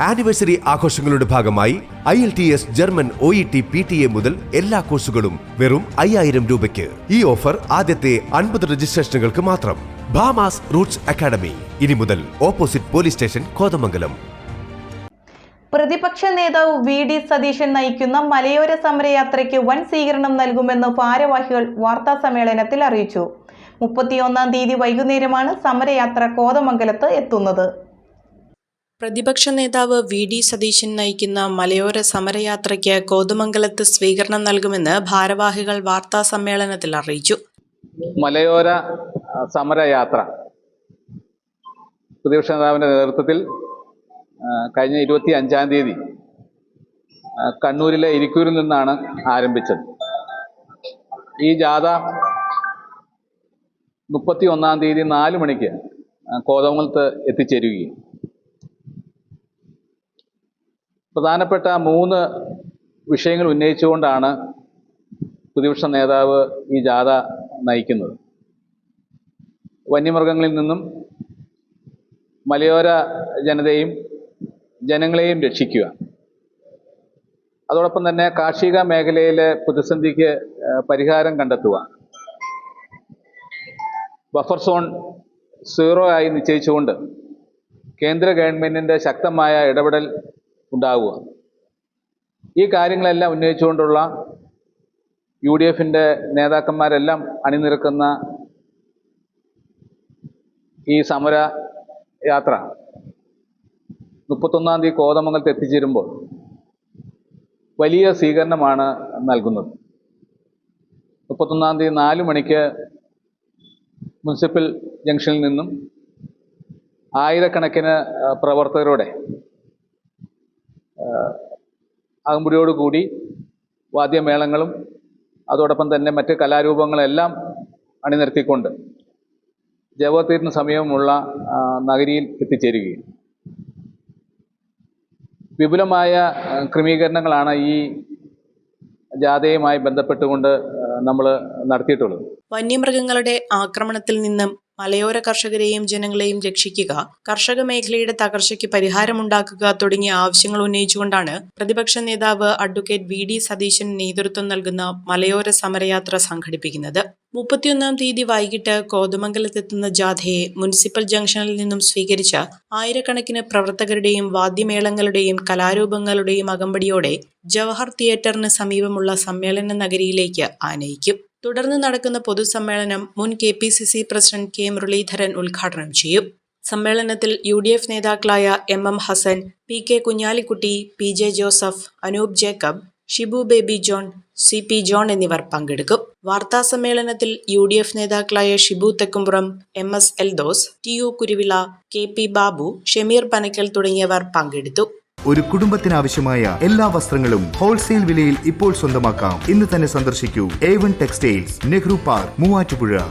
Anniversary ആഘോഷങ്ങളുടെ ഭാഗമായി IELTS German OET PTA മുതൽ എല്ലാ കോഴ്സുകളും വെറും 5000 രൂപയ്ക്ക്. ഈ ഓഫർ ആദ്യത്തെ 50 രജിസ്ട്രേഷനുകൾക്ക് മാത്രം. ഭാമാസ് റൂട്ട്സ് അക്കാഡമി, ഇനി മുതൽ ഓപ്പോസിറ്റ് പോലീസ് സ്റ്റേഷൻ, കോതമംഗലം. പ്രതിപക്ഷ നേതാവ് VD സതീശൻ നയിക്കുന്ന മലയോര സമരയാത്രയ്ക്ക് വൻ സ്വീകരണം നൽകുമെന്ന് ഭാരവാഹികൾ വാർത്താസമ്മേളനത്തിൽ അറിയിച്ചു. 31-ാം തീയതി വൈകുന്നേരമാണ് സമരയാത്ര കോതമംഗലത്ത് എത്തുന്നത്. പ്രതിപക്ഷ നേതാവ് VD സതീശൻ നയിക്കുന്ന മലയോര സമരയാത്രയ്ക്ക് കോതമംഗലത്ത് സ്വീകരണം നൽകുമെന്ന് ഭാരവാഹികൾ വാർത്താസമ്മേളനത്തിൽ അറിയിച്ചു. മലയോര സമരയാത്ര പ്രതിപക്ഷ നേതാവിൻ്റെ നേതൃത്വത്തിൽ കഴിഞ്ഞ 25-ാം തീയതി കണ്ണൂരിലെ ഇരിക്കൂരിൽ നിന്നാണ് ആരംഭിച്ചത്. ഈ ജാഥ 31-ാം തീയതി 4 മണിക്ക് കോതമംഗലത്ത് എത്തിച്ചേരുകയും പ്രധാനപ്പെട്ട 3 വിഷയങ്ങൾ ഉന്നയിച്ചുകൊണ്ടാണ് പ്രതിപക്ഷ നേതാവ് ഈ ജാഥ നയിക്കുന്നത്. വന്യമൃഗങ്ങളിൽ നിന്നും മലയോര ജനങ്ങളെയും രക്ഷിക്കുക, അതോടൊപ്പം തന്നെ കാർഷിക മേഖലയിലെ പ്രതിസന്ധിക്ക് പരിഹാരം കണ്ടെത്തുക, ബഫർ സോൺ 0 ആയി നിശ്ചയിച്ചുകൊണ്ട് കേന്ദ്ര ഗവൺമെൻറ്റിൻ്റെ ശക്തമായ ഇടപെടൽ ഉണ്ടാവുക, ഈ കാര്യങ്ങളെല്ലാം ഉന്നയിച്ചുകൊണ്ടുള്ള UDFൻ്റെ നേതാക്കന്മാരെല്ലാം അണിനിരക്കുന്ന ഈ സമര യാത്ര 31-ാം തീയതി കോതമംഗലത്ത് എത്തിച്ചേരുമ്പോൾ വലിയ സ്വീകരണമാണ് നൽകുന്നത്. 31-ാം തീയതി 4 മണിക്ക് മുനിസിപ്പൽ ജംഗ്ഷനിൽ നിന്നും ആയിരക്കണക്കിന് പ്രവർത്തകരുടെ അകമ്പടിയോടുകൂടി വാദ്യമേളങ്ങളും അതോടൊപ്പം തന്നെ മറ്റ് കലാരൂപങ്ങളെല്ലാം അണിനിരത്തിക്കൊണ്ട് ജവഹർതീരത്തിന് സമീപമുള്ള നഗരിയിൽ എത്തിച്ചേരുകയും വിപുലമായ ക്രമീകരണങ്ങളാണ് ഈ ജാഥയുമായി ബന്ധപ്പെട്ടുകൊണ്ട് നമ്മൾ നടത്തിയിട്ടുള്ളത്. വന്യമൃഗങ്ങളുടെ ആക്രമണത്തിൽ നിന്നും മലയോര കർഷകരെയും ജനങ്ങളെയും രക്ഷിക്കുക, കർഷക മേഖലയുടെ തകർച്ചയ്ക്ക് പരിഹാരമുണ്ടാക്കുക തുടങ്ങിയ ആവശ്യങ്ങൾ ഉന്നയിച്ചുകൊണ്ടാണ് പ്രതിപക്ഷ നേതാവ് അഡ്വക്കേറ്റ് VD സതീശൻ നേതൃത്വം നൽകുന്ന മലയോര സമരയാത്ര സംഘടിപ്പിക്കുന്നത്. 31-ാം തീയതി വൈകിട്ട് കോതമംഗലത്തെത്തുന്ന ജാഥയെ മുനിസിപ്പൽ ജംഗ്ഷനിൽ നിന്നും സ്വീകരിച്ച ആയിരക്കണക്കിന് പ്രവർത്തകരുടെയും വാദ്യമേളങ്ങളുടെയും കലാരൂപങ്ങളുടെയും അകമ്പടിയോടെ ജവഹർ തിയേറ്ററിന് സമീപമുള്ള സമ്മേളന നഗരിയിലേക്ക് ആനയിക്കും. തുടർന്ന് നടക്കുന്ന പൊതുസമ്മേളനം മുൻ KPCC പ്രസിഡന്റ് K മുരളീധരൻ ഉദ്ഘാടനം ചെയ്യും. സമ്മേളനത്തിൽ UDF നേതാക്കളായ MM Hasan, PK Kunhalikutty, PJ Joseph, Anoop Jacob, Shibu Baby John, CP John എന്നിവർ പങ്കെടുക്കും. വാർത്താസമ്മേളനത്തിൽ UDF നേതാക്കളായ Shibu Thekkumpuram, MS Eldhose, TU Kuruvila, KP Babu, Shameer Panakkal തുടങ്ങിയവർ പങ്കെടുത്തു. ഒരു കുടുംബത്തിനാവശ്യമായ എല്ലാ വസ്ത്രങ്ങളും ഹോൾസെയിൽ വിലയിൽ ഇപ്പോൾ സ്വന്തമാക്കാം. ഇന്ന് തന്നെ സന്ദർശിക്കൂ A1 textiles, Nehru park, Muvattupuzha.